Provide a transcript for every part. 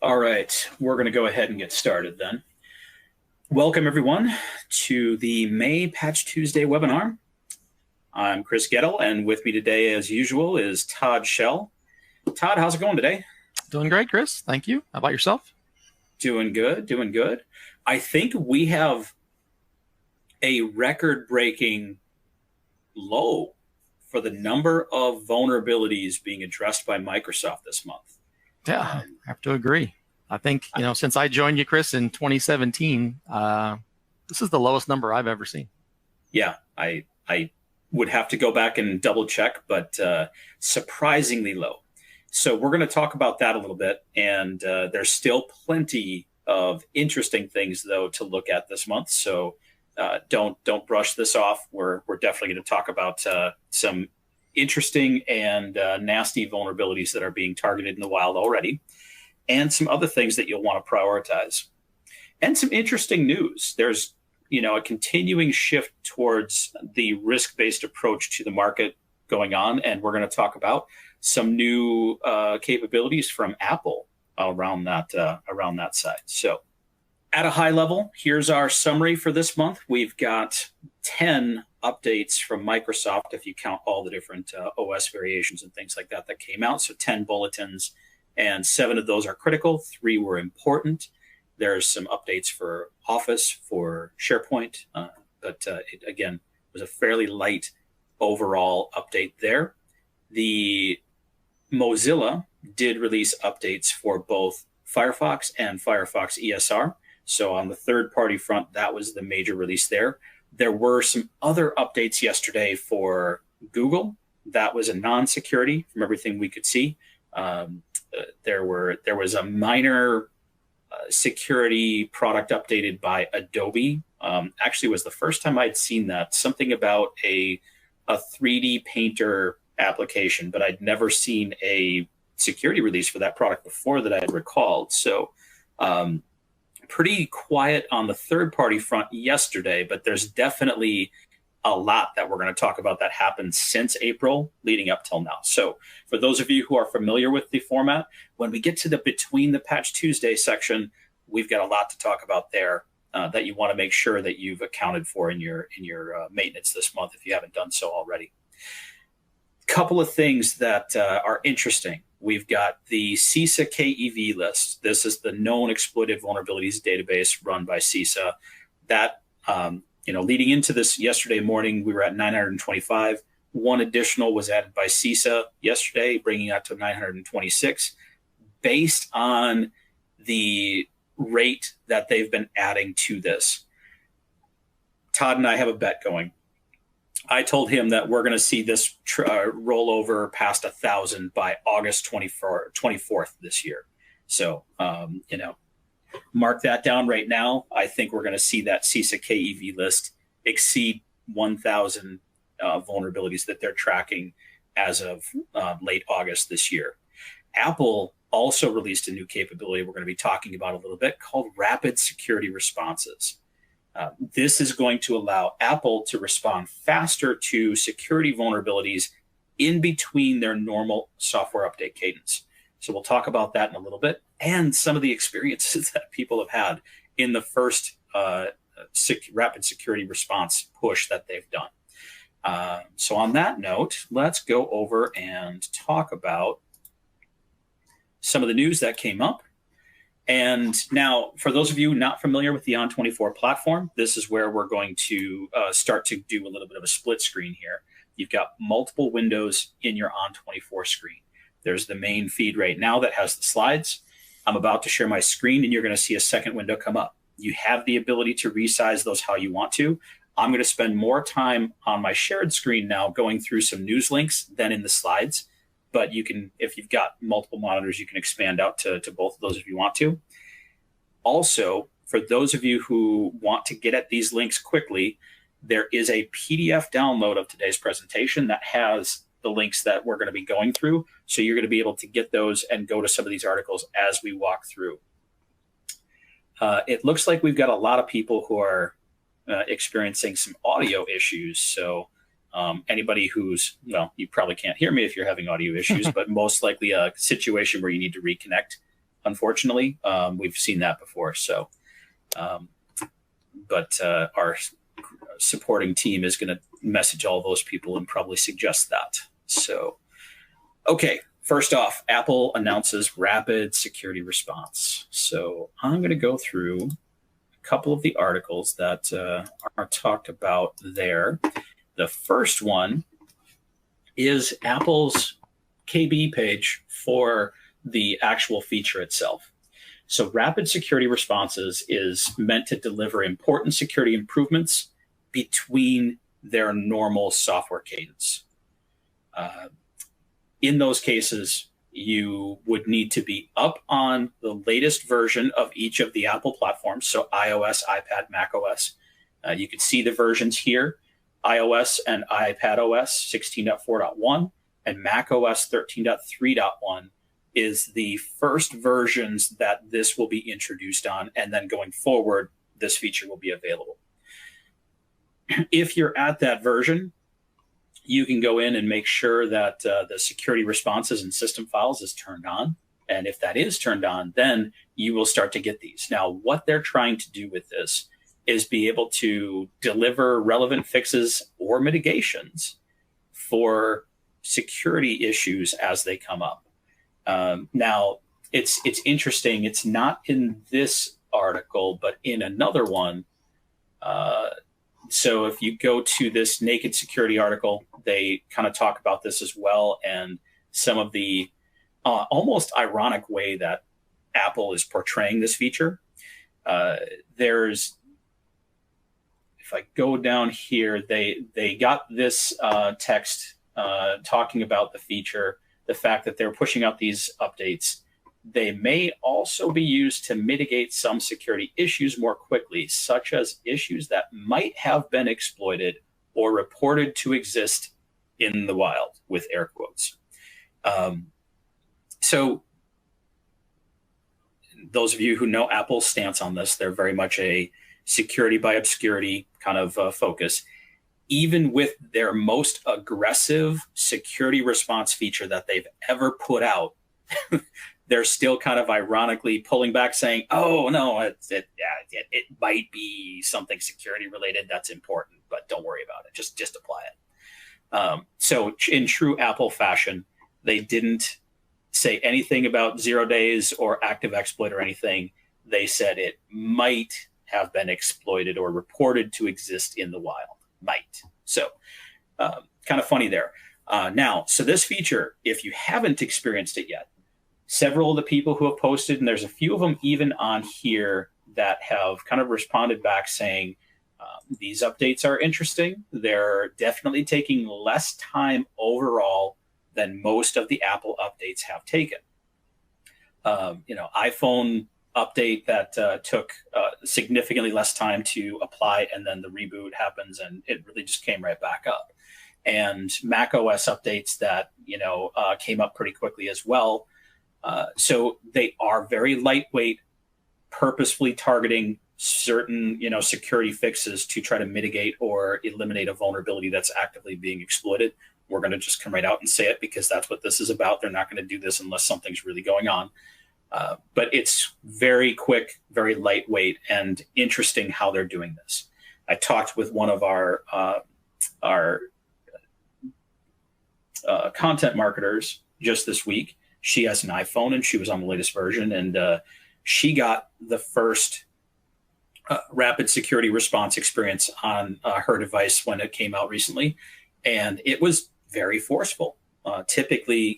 All right, we're going to go ahead and get started then. Welcome, everyone, to the May Patch Tuesday webinar. I'm Chris Gettle, and with me today, as usual, is Todd Shell. Todd, how's it going today? Doing great, Chris. Thank you. How about yourself? Doing good, doing good. I think we have a record-breaking low for the number of vulnerabilities being addressed by Microsoft this month. Yeah, I have to agree. I think, since I joined you, Chris, in 2017, this is the lowest number I've ever seen. Yeah, I would have to go back and double check, but surprisingly low. So we're going to talk about that a little bit. And there's still plenty of interesting things, though, to look at this month. So don't brush this off. We're definitely going to talk about some interesting and nasty vulnerabilities that are being targeted in the wild already, and some other things that you'll want to prioritize, and some interesting news. There's a continuing shift towards the risk-based approach to the market going on, and we're going to talk about some new capabilities from Apple around that side. So at a high level, here's our summary for this month. We've got 10 updates from Microsoft, if you count all the different OS variations and things like that came out. So 10 bulletins, and 7 of those are critical. 3 were important. There's some updates for Office, for SharePoint, but it, again, was a fairly light overall update there. The Mozilla did release updates for both Firefox and Firefox ESR. So on the third-party front, that was the major release there. There were some other updates yesterday for Google. That was a non-security from everything we could see. There was a minor security product updated by Adobe. Actually, was the first time I'd seen that. Something about a 3D painter application, but I'd never seen a security release for that product before that I had recalled. So pretty quiet on the third-party front yesterday, but there's definitely a lot that we're going to talk about that happened since April leading up till now. So for those of you who are familiar with the format, when we get to the Between the Patch Tuesday section, we've got a lot to talk about there that you want to make sure that you've accounted for in your maintenance this month if you haven't done so already. Couple of things that are interesting. We've got the CISA KEV list. This is the known exploited vulnerabilities database run by CISA. That, leading into this yesterday morning, we were at 925. One additional was added by CISA yesterday, bringing that to 926, based on the rate that they've been adding to this. Todd and I have a bet going. I told him that we're going to see this roll over past 1,000 by August 24th this year. So, mark that down right now. I think we're going to see that CISA KEV list exceed 1,000 vulnerabilities that they're tracking as of late August this year. Apple also released a new capability we're going to be talking about a little bit called rapid security responses. This is going to allow Apple to respond faster to security vulnerabilities in between their normal software update cadence. So we'll talk about that in a little bit, and some of the experiences that people have had in the first rapid security response push that they've done. So on that note, let's go over and talk about some of the news that came up. And now, for those of you not familiar with the On24 platform, this is where we're going to start to do a little bit of a split screen here. You've got multiple windows in your On24 screen. There's the main feed right now that has the slides. I'm about to share my screen, and you're going to see a second window come up. You have the ability to resize those how you want to. I'm going to spend more time on my shared screen now going through some news links than in the slides. But you can, if you've got multiple monitors, you can expand out to both of those if you want to. Also, for those of you who want to get at these links quickly, there is a PDF download of today's presentation that has the links that we're going to be going through. So you're going to be able to get those and go to some of these articles as we walk through. It looks like we've got a lot of people who are experiencing some audio issues. So anybody who's, well, you probably can't hear me if you're having audio issues, but most likely a situation where you need to reconnect. unfortunately. We've seen that before. So, but our supporting team is going to message all those people and probably suggest that. So, okay. First off, Apple announces rapid security response. So I'm going to go through a couple of the articles that are talked about there. The first one is Apple's KB page for the actual feature itself. So rapid security responses is meant to deliver important security improvements between their normal software cadence. In those cases, you would need to be up on the latest version of each of the Apple platforms, so iOS, iPad, macOS. You can see the versions here, iOS and iPadOS 16.4.1 and macOS 13.3.1 is the first versions that this will be introduced on, and then going forward, this feature will be available. If you're at that version, you can go in and make sure that the security responses and system files is turned on. And if that is turned on, then you will start to get these. Now, what they're trying to do with this is be able to deliver relevant fixes or mitigations for security issues as they come up. Now, it's interesting. It's not in this article, but in another one. So if you go to this Naked Security article, they kind of talk about this as well, and some of the almost ironic way that Apple is portraying this feature. If I go down here, they got this text talking about the feature, the fact that they're pushing out these updates. They may also be used to mitigate some security issues more quickly, such as issues that might have been exploited or reported to exist in the wild, with air quotes. So those of you who know Apple's stance on this, they're very much a security by obscurity kind of focus. Even with their most aggressive security response feature that they've ever put out, they're still kind of ironically pulling back, saying, "Oh no, it might be something security related that's important, but don't worry about it. Just apply it." So in true Apple fashion, they didn't say anything about 0 days or active exploit or anything. They said it might have been exploited or reported to exist in the wild. Might. So kind of funny there. Now, so this feature, if you haven't experienced it yet, several of the people who have posted, and there's a few of them even on here that have kind of responded back saying, these updates are interesting. They're definitely taking less time overall than most of the Apple updates have taken. iPhone update that took significantly less time to apply, and then the reboot happens and it really just came right back up. And macOS updates that came up pretty quickly as well. So they are very lightweight, purposefully targeting certain security fixes to try to mitigate or eliminate a vulnerability that's actively being exploited. We're going to just come right out and say it because that's what this is about. They're not going to do this unless something's really going on. But it's very quick, very lightweight, and interesting how they're doing this. I talked with one of our content marketers just this week. She has an iPhone and she was on the latest version, and she got the first rapid security response experience on her device when it came out recently, and it was very forceful. Typically,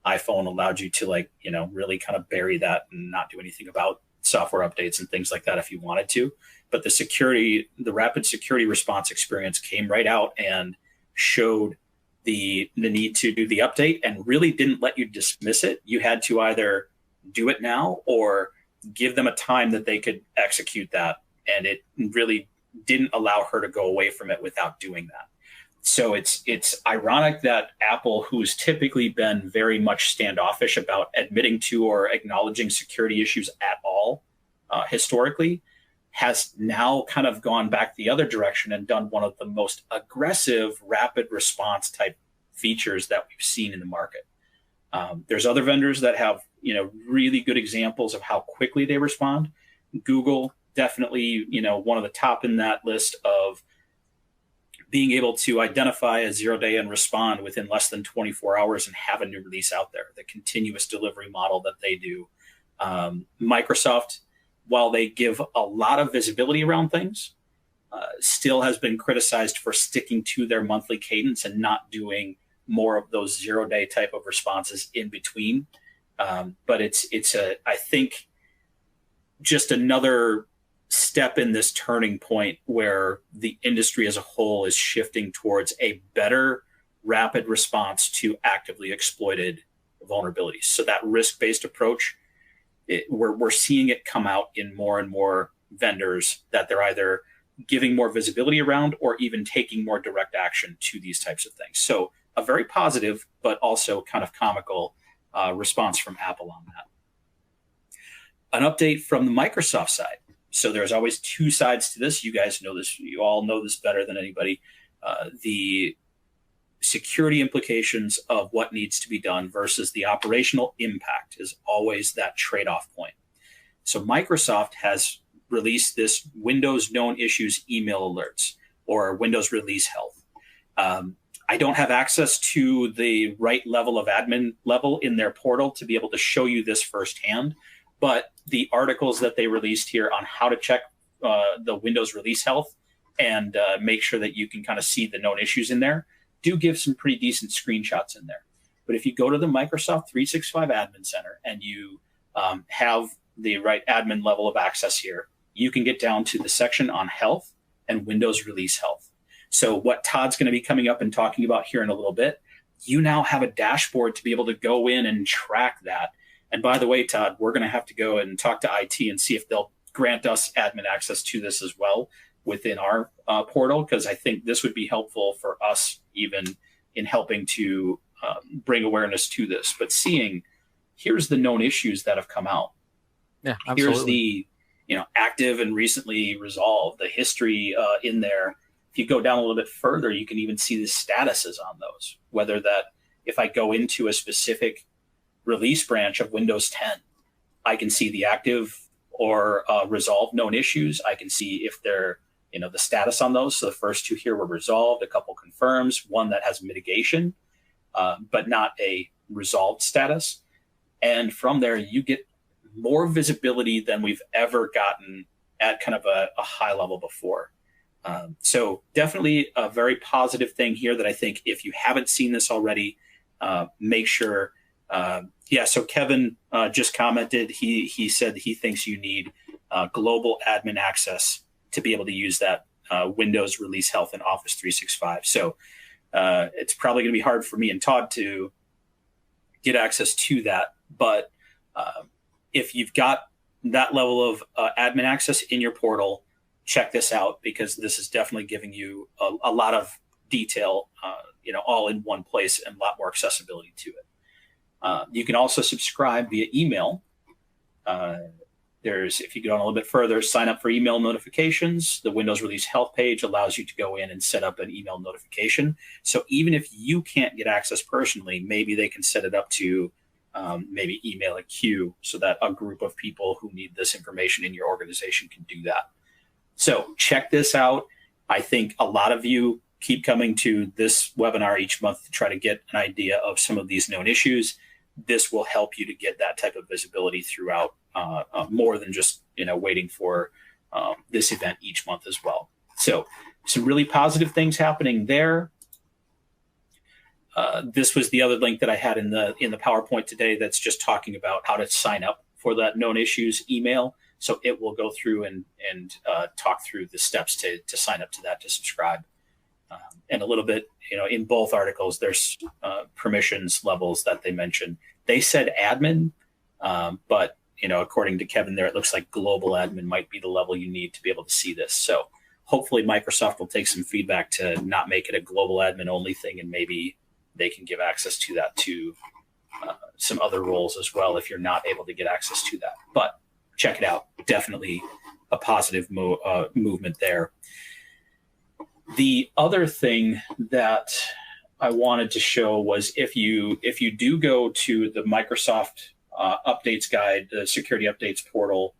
iPhone allowed you to really kind of bury that and not do anything about software updates and things like that if you wanted to. But the rapid security response experience came right out and showed the need to do the update and really didn't let you dismiss it. You had to either do it now or give them a time that they could execute that. And it really didn't allow her to go away from it without doing that. So it's ironic that Apple, who's typically been very much standoffish about admitting to or acknowledging security issues at all historically, has now kind of gone back the other direction and done one of the most aggressive rapid response type features that we've seen in the market. There's other vendors that have, really good examples of how quickly they respond. Google, definitely, one of the top in that list of being able to identify a 0-day and respond within less than 24 hours and have a new release out there, the continuous delivery model that they do. Microsoft, while they give a lot of visibility around things, still has been criticized for sticking to their monthly cadence and not doing more of those 0-day type of responses in between. But I think, just another step in this turning point where the industry as a whole is shifting towards a better rapid response to actively exploited vulnerabilities. So that risk-based approach, we're seeing it come out in more and more vendors, that they're either giving more visibility around or even taking more direct action to these types of things. So a very positive, but also kind of comical response from Apple on that. An update from the Microsoft side. So there's always two sides to this. You guys know this. You all know this better than anybody. The security implications of what needs to be done versus the operational impact is always that trade-off point. So Microsoft has released this Windows known issues email alerts, or Windows release health. I don't have access to the right level of admin level in their portal to be able to show you this firsthand, but the articles that they released here on how to check the Windows release health and make sure that you can kind of see the known issues in there do give some pretty decent screenshots in there. But if you go to the Microsoft 365 Admin Center and you have the right admin level of access here, you can get down to the section on health and Windows release health. So what Todd's going to be coming up and talking about here in a little bit, you now have a dashboard to be able to go in and track that. And by the way, Todd, we're going to have to go and talk to IT and see if they'll grant us admin access to this as well within our portal, because I think this would be helpful for us even in helping to bring awareness to this. But seeing, here's the known issues that have come out. Yeah, absolutely. Here's the active and recently resolved, the history in there. If you go down a little bit further, you can even see the statuses on those, whether that if I go into a specific release branch of Windows 10, I can see the active or resolved known issues. I can see if they're, the status on those. So the first two here were resolved, a couple confirms, one that has mitigation, but not a resolved status. And from there, you get more visibility than we've ever gotten at kind of a high level before. So definitely a very positive thing here that I think if you haven't seen this already, make sure. So Kevin just commented, he said he thinks you need global admin access to be able to use that Windows release health in Office 365. So it's probably going to be hard for me and Todd to get access to that. But if you've got that level of admin access in your portal, check this out, because this is definitely giving you a lot of detail, all in one place, and a lot more accessibility to it. You can also subscribe via email. If you go on a little bit further, sign up for email notifications. The Windows Release Health page allows you to go in and set up an email notification. So even if you can't get access personally, maybe they can set it up to maybe email a queue so that a group of people who need this information in your organization can do that. So check this out. I think a lot of you keep coming to this webinar each month to try to get an idea of some of these known issues. This will help you to get that type of visibility throughout, more than just waiting for this event each month as well. So some really positive things happening there. This was the other link that I had in the PowerPoint today that's just talking about how to sign up for that known issues email. So it will go through and talk through the steps to sign up to that, to subscribe. And a little bit, in both articles, there's permissions levels that they mentioned. They said admin, but, according to Kevin there, it looks like global admin might be the level you need to be able to see this. So hopefully Microsoft will take some feedback to not make it a global admin only thing, and maybe they can give access to that to some other roles as well if you're not able to get access to that. But check it out. Definitely a positive movement there. The other thing that I wanted to show was if you do go to the Microsoft updates guide, the security updates portal,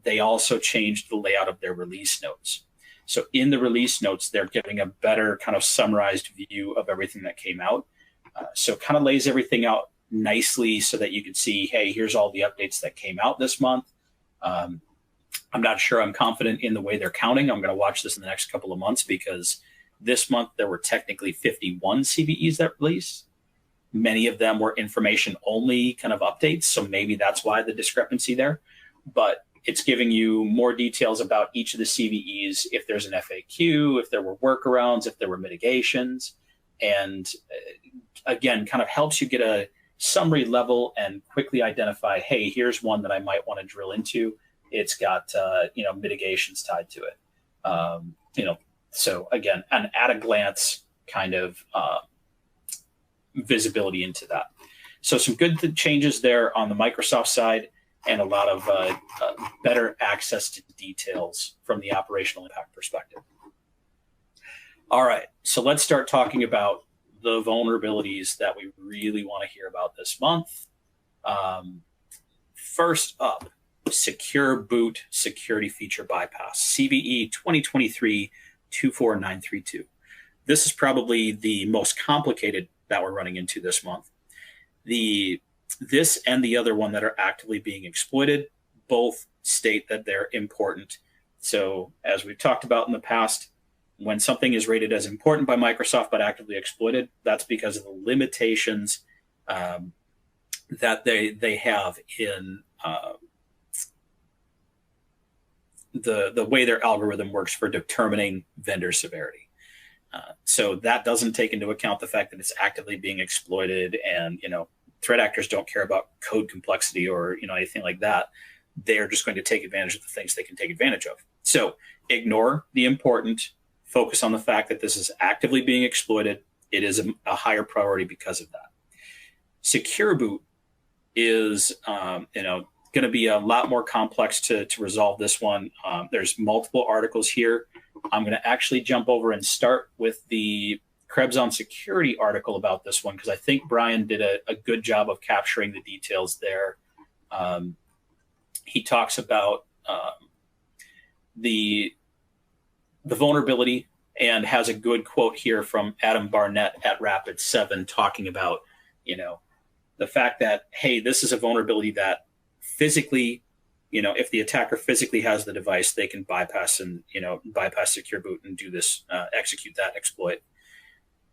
they also changed the layout of their release notes. So in the release notes, they're giving a better kind of summarized view of everything that came out. So kind of lays everything out nicely so that you can see, hey, here's all the updates that came out this month. I'm not sure I'm confident in the way they're counting. I'm going to watch this in the next couple of months because this month there were technically 51 CVEs that released. Many of them were information only kind of updates. So maybe that's why the discrepancy there. But it's giving you more details about each of the CVEs, if there's an FAQ, if there were workarounds, if there were mitigations. And again, kind of helps you get a summary level and quickly identify, hey, here's one that I might want to drill into. It's got mitigations tied to it. So again, an at a glance kind of visibility into that. So some good changes there on the Microsoft side, and a lot of better access to details from the operational impact perspective. All right, so let's start talking about the vulnerabilities that we really want to hear about this month. First up, Secure Boot Security Feature Bypass, CVE 2023-24932. This is probably the most complicated that we're running into this month. This and the other one that are actively being exploited both state that they're important. So as we've talked about in the past, when something is rated as important by Microsoft but actively exploited, that's because of the limitations that they have in the way their algorithm works for determining vendor severity. So that doesn't take into account the fact that it's actively being exploited, and threat actors don't care about code complexity or anything like that. They're just going to take advantage of the things they can take advantage of. So ignore the important, focus on the fact that this is actively being exploited. It is a higher priority because of that. Secure Boot is going to be a lot more complex to resolve this one. There's multiple articles here. I'm going to actually jump over and start with the Krebs on Security article about this one, because I think Brian did a good job of capturing the details there. He talks about the vulnerability and has a good quote here from Adam Barnett at Rapid7 talking about, the fact that, hey, this is a vulnerability that physically, if the attacker physically has the device, they can bypass Secure Boot and do this, execute that exploit.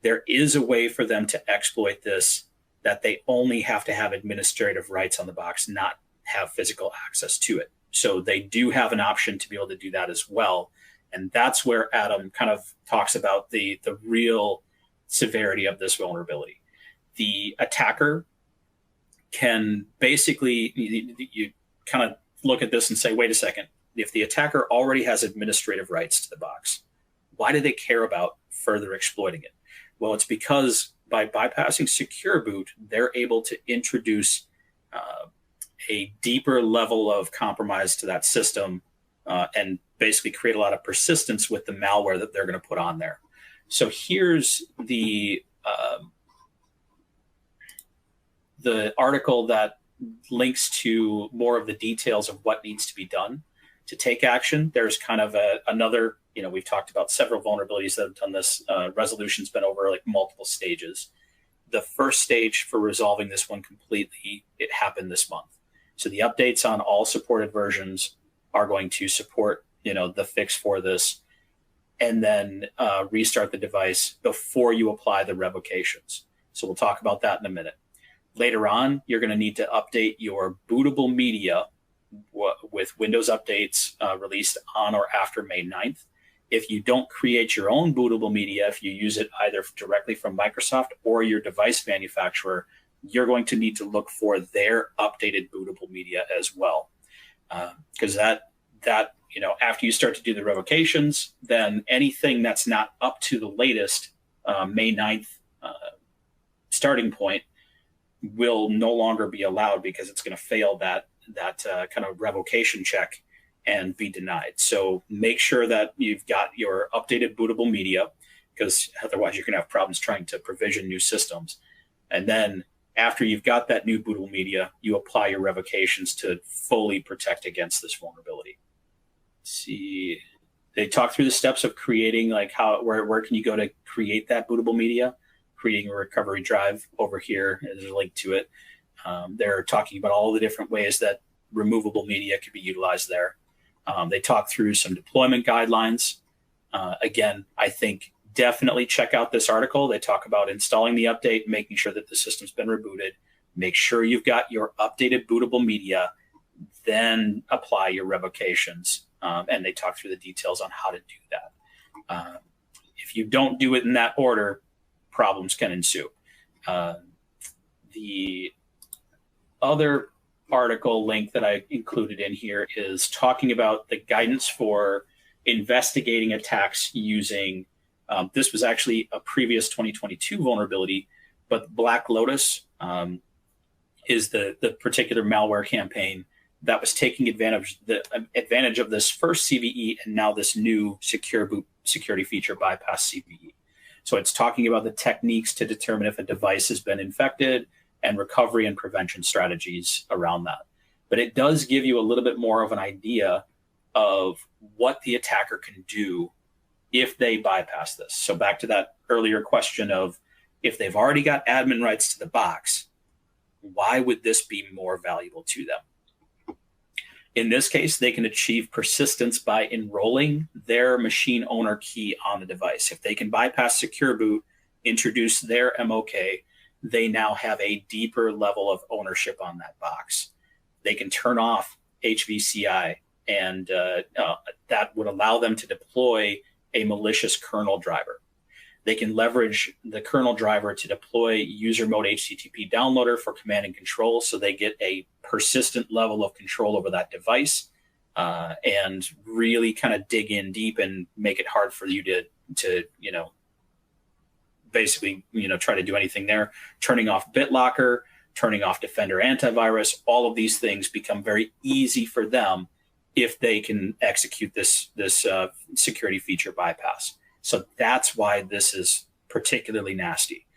There is a way for them to exploit this that they only have to have administrative rights on the box, not have physical access to it. So they do have an option to be able to do that as well. And that's where Adam kind of talks about the real severity of this vulnerability. The attacker can basically, you kind of look at this and say, wait a second, if the attacker already has administrative rights to the box, why do they care about further exploiting it? Well, it's because by bypassing Secure Boot, they're able to introduce a deeper level of compromise to that system and basically create a lot of persistence with the malware that they're going to put on there. So here's the article that links to more of the details of what needs to be done to take action. There's kind of another, we've talked about several vulnerabilities that have done this. Resolution's been over like multiple stages. The first stage for resolving this one completely, it happened this month. So the updates on all supported versions are going to support, the fix for this, and then restart the device before you apply the revocations. So we'll talk about that in a minute. Later on, you're going to need to update your bootable media with Windows updates released on or after May 9th. If you don't create your own bootable media, if you use it either directly from Microsoft or your device manufacturer, you're going to need to look for their updated bootable media as well. Because that after you start to do the revocations, then anything that's not up to the latest May 9th starting point will no longer be allowed, because it's going to fail that kind of revocation check and be denied. So make sure that you've got your updated bootable media. because otherwise you're going to have problems trying to provision new systems. And then after you've got that new bootable media, you apply your revocations to fully protect against this vulnerability. Let's see, they talk through the steps of creating, like where can you go to create that bootable media, creating a recovery drive over here. There's a link to it. They're talking about all the different ways that removable media could be utilized there. They talk through some deployment guidelines. Again, I think definitely check out this article. They talk about installing the update, making sure that the system's been rebooted. Make sure you've got your updated bootable media, then apply your revocations. And they talk through the details on how to do that. If you don't do it in that order, problems can ensue. The other article link that I included in here is talking about the guidance for investigating attacks using, this was actually a previous 2022 vulnerability, but Black Lotus is the particular malware campaign that was taking advantage of this first CVE and now this new secure boot security feature bypass CVE. So it's talking about the techniques to determine if a device has been infected and recovery and prevention strategies around that. But it does give you a little bit more of an idea of what the attacker can do if they bypass this. So back to that earlier question of if they've already got admin rights to the box, why would this be more valuable to them? In this case, they can achieve persistence by enrolling their machine owner key on the device. If they can bypass secure boot, introduce their MOK, they now have a deeper level of ownership on that box. They can turn off HVCI, and that would allow them to deploy a malicious kernel driver. They can leverage the kernel driver to deploy user mode HTTP downloader for command and control, so they get a persistent level of control over that device, and really kind of dig in deep and make it hard for you to basically try to do anything there. Turning off BitLocker, turning off Defender antivirus, all of these things become very easy for them if they can execute this security feature bypass. So that's why this is particularly nasty.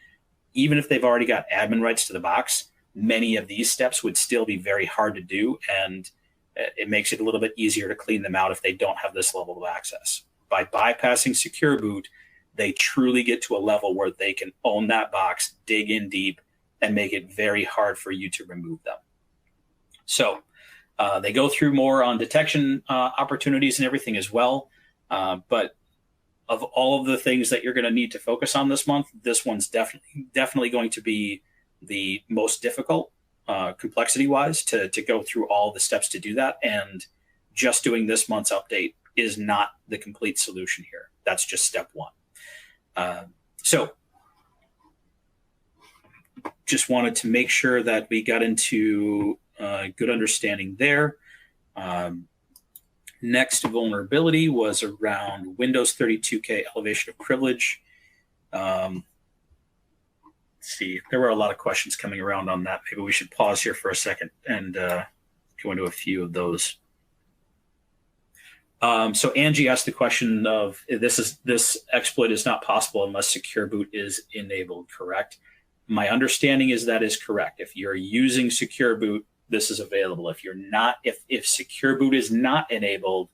Even if they've already got admin rights to the box, many of these steps would still be very hard to do, and it makes it a little bit easier to clean them out if they don't have this level of access. By bypassing secure boot, they truly get to a level where they can own that box, dig in deep, and make it very hard for you to remove them. So they go through more on detection opportunities and everything as well. But of all of the things that you're going to need to focus on this month, this one's definitely going to be the most difficult complexity-wise to go through all the steps to do that. And just doing this month's update is not the complete solution here. That's just step one. So just wanted to make sure that we got into good understanding there. Next vulnerability was around Windows 32K elevation of privilege. Let's see, there were a lot of questions coming around on that. Maybe we should pause here for a second and go into a few of those. So Angie asked the question of this exploit is not possible unless secure boot is enabled, correct? My understanding is that is correct. If you're using secure boot, this is available. If you're not, if secure boot is not enabled,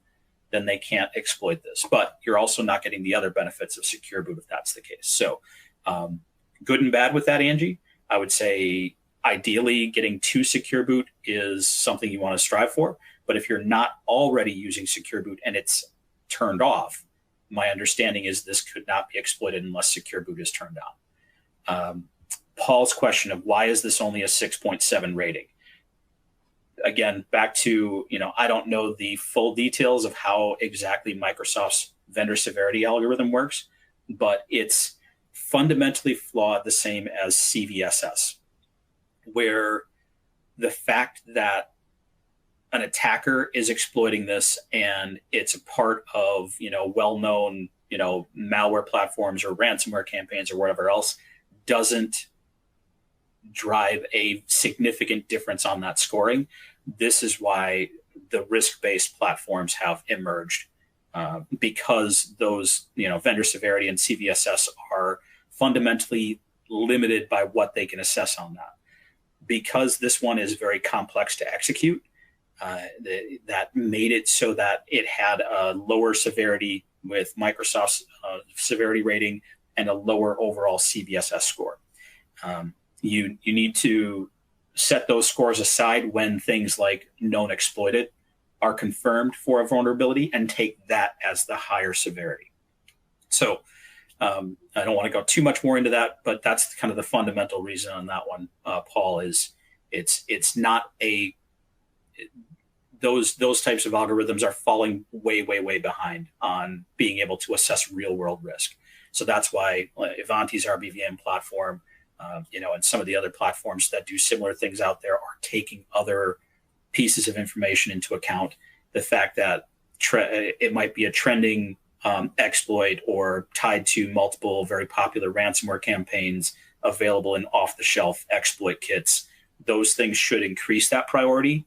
then they can't exploit this. But you're also not getting the other benefits of secure boot if that's the case. So good and bad with that, Angie. I would say ideally getting to secure boot is something you want to strive for. But if you're not already using secure boot and it's turned off, my understanding is this could not be exploited unless secure boot is turned on. Paul's question of why is this only a 6.7 rating? Again, back to, I don't know the full details of how exactly Microsoft's vendor severity algorithm works, but it's fundamentally flawed the same as CVSS, where the fact that an attacker is exploiting this and it's a part of, well-known, malware platforms or ransomware campaigns or whatever else doesn't drive a significant difference on that scoring. This is why the risk-based platforms have emerged. because those vendor severity and CVSS are fundamentally limited by what they can assess on that. Because this one is very complex to execute, that made it so that it had a lower severity with Microsoft's severity rating and a lower overall CVSS score. You need to set those scores aside when things like known exploited are confirmed for a vulnerability and take that as the higher severity. So I don't want to go too much more into that, but that's kind of the fundamental reason on that one, Paul, is it's not those types of algorithms are falling way behind on being able to assess real world risk. So that's why Ivanti's RBVM platform, and some of the other platforms that do similar things out there are taking other pieces of information into account. The fact that it might be a trending exploit or tied to multiple very popular ransomware campaigns available in off-the-shelf exploit kits, those things should increase that priority.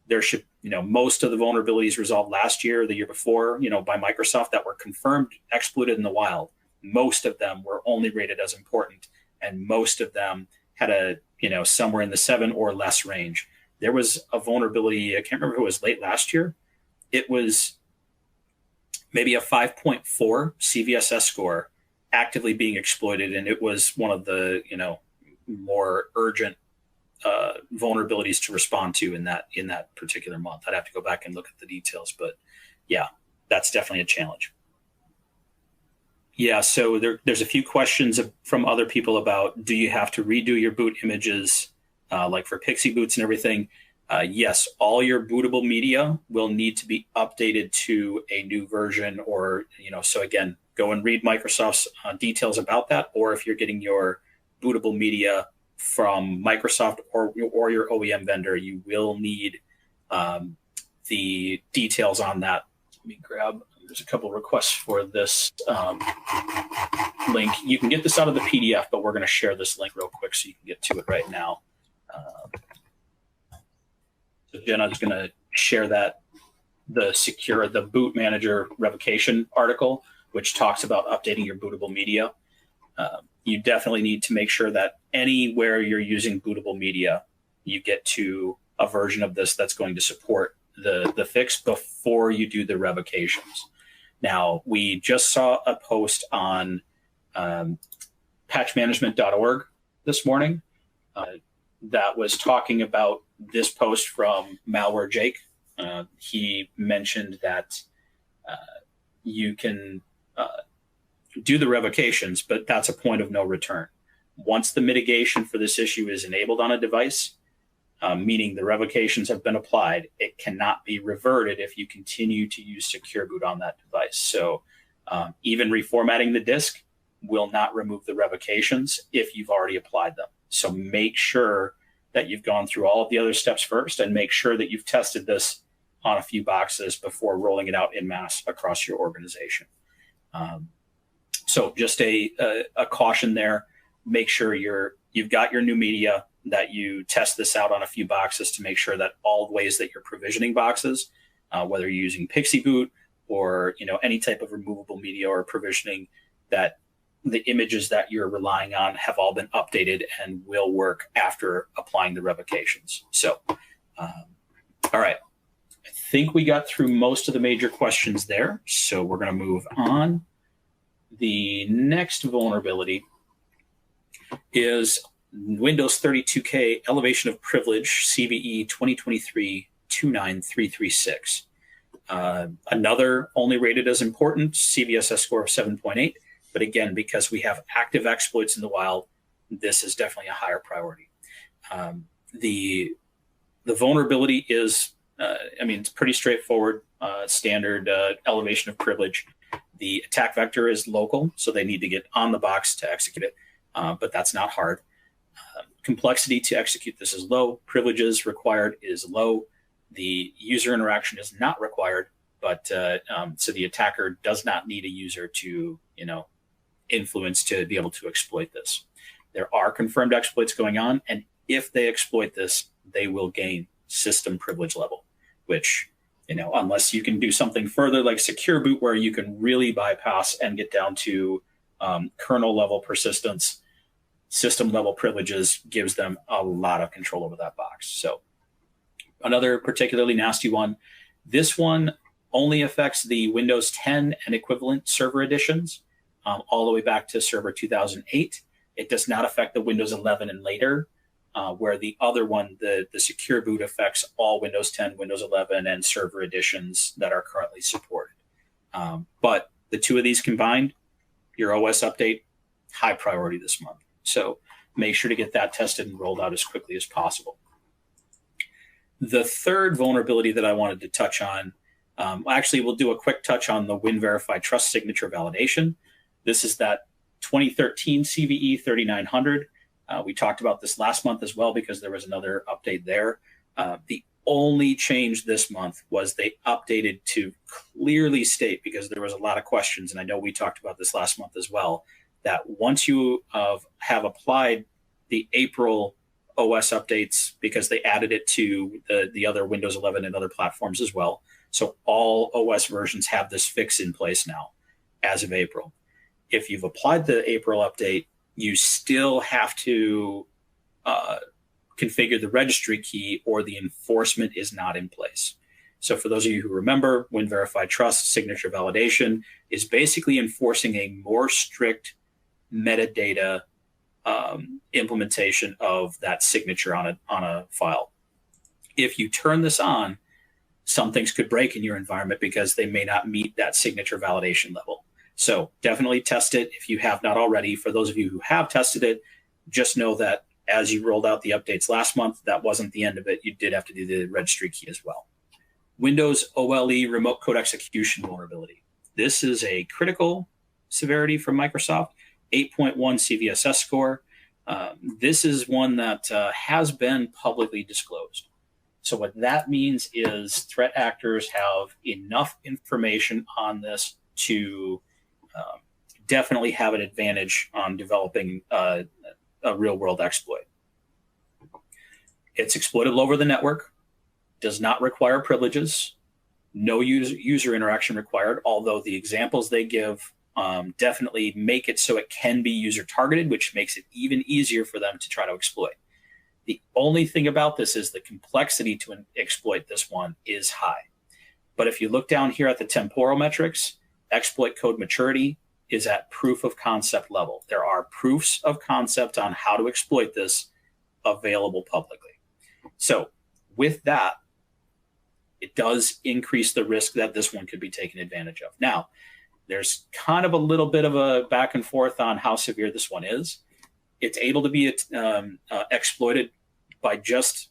There should, most of the vulnerabilities resolved last year, the year before, by Microsoft that were confirmed exploited in the wild, most of them were only rated as important, and most of them had a, somewhere in the 7 or less range. There was a vulnerability, I can't remember if it was late last year. It was maybe a 5.4 CVSS score actively being exploited, and it was one of the more urgent vulnerabilities to respond to in that particular month. I'd have to go back and look at the details, but yeah, that's definitely a challenge. Yeah, so there's a few questions from other people about, do you have to redo your boot images, like for Pixie boots and everything? Yes, all your bootable media will need to be updated to a new version, or so again, go and read Microsoft's details about that. Or if you're getting your bootable media from Microsoft or your OEM vendor, you will need the details on that. Let me grab. There's a couple requests for this link. You can get this out of the PDF, but we're going to share this link real quick so you can get to it right now. So Jenna's going to share the boot manager revocation article, which talks about updating your bootable media. You definitely need to make sure that anywhere you're using bootable media, you get to a version of this that's going to support the fix before you do the revocations. Now, we just saw a post on patchmanagement.org this morning that was talking about this post from Malware Jake. He mentioned that you can do the revocations, but that's a point of no return. Once the mitigation for this issue is enabled on a device, meaning the revocations have been applied, it cannot be reverted if you continue to use Secure Boot on that device. So even reformatting the disk will not remove the revocations if you've already applied them. So make sure that you've gone through all of the other steps first, and make sure that you've tested this on a few boxes before rolling it out en masse across your organization. So just a caution there. Make sure you've got your new media, that you test this out on a few boxes to make sure that all ways that you're provisioning boxes, whether you're using Pixie Boot or any type of removable media or provisioning, that the images that you're relying on have all been updated and will work after applying the revocations. So, all right. I think we got through most of the major questions there. So we're going to move on. The next vulnerability is Windows 32K Elevation of Privilege, CVE 2023-29336. Another only rated as important, CVSS score of 7.8. But again, because we have active exploits in the wild, this is definitely a higher priority. The vulnerability is, it's pretty straightforward, standard elevation of privilege. The attack vector is local, so they need to get on the box to execute it, but that's not hard. Complexity to execute this is low. Privileges required is low. The user interaction is not required, but so the attacker does not need a user to, influence to be able to exploit this. There are confirmed exploits going on, and if they exploit this, they will gain system privilege level, which unless you can do something further like secure boot, where you can really bypass and get down to kernel level persistence. System level privileges gives them a lot of control over that box. So another particularly nasty one. This one only affects the Windows 10 and equivalent server editions, all the way back to Server 2008. It does not affect the Windows 11 and later, where the other one, the secure boot, affects all Windows 10, Windows 11, and server editions that are currently supported. But the two of these combined, your OS update, high priority this month. So make sure to get that tested and rolled out as quickly as possible. The third vulnerability that I wanted to touch on, actually, we'll do a quick touch on the WinVerify Trust Signature Validation. This is that 2013 CVE 3900. We talked about this last month as well because there was another update there. The only change this month was they updated to clearly state, because there was a lot of questions, and I know we talked about this last month as well, that once you have applied the April OS updates, because they added it to the other Windows 11 and other platforms as well. So all OS versions have this fix in place now as of April. If you've applied the April update, you still have to configure the registry key, or the enforcement is not in place. So for those of you who remember, WinVerify Trust Signature Validation is basically enforcing a more strict metadata implementation of that signature on a file. If you turn this on, some things could break in your environment because they may not meet that signature validation level. So definitely test it if you have not already. For those of you who have tested it, just know that as you rolled out the updates last month, that wasn't the end of it. You did have to do the registry key as well. Windows OLE remote code execution vulnerability. This is a critical severity from Microsoft, 8.1 CVSS score. This is one that has been publicly disclosed. So what that means is threat actors have enough information on this to definitely have an advantage on developing a real-world exploit. It's exploitable over the network, does not require privileges, no user interaction required, although the examples they give definitely make it so it can be user targeted, which makes it even easier for them to try to exploit. The only thing about this is the complexity to exploit this one is high. But if you look down here at the temporal metrics, exploit code maturity is at proof of concept level. There are proofs of concept on how to exploit this available publicly. So with that, it does increase the risk that this one could be taken advantage of. Now, there's kind of a little bit of a back and forth on how severe this one is. It's able to be exploited by just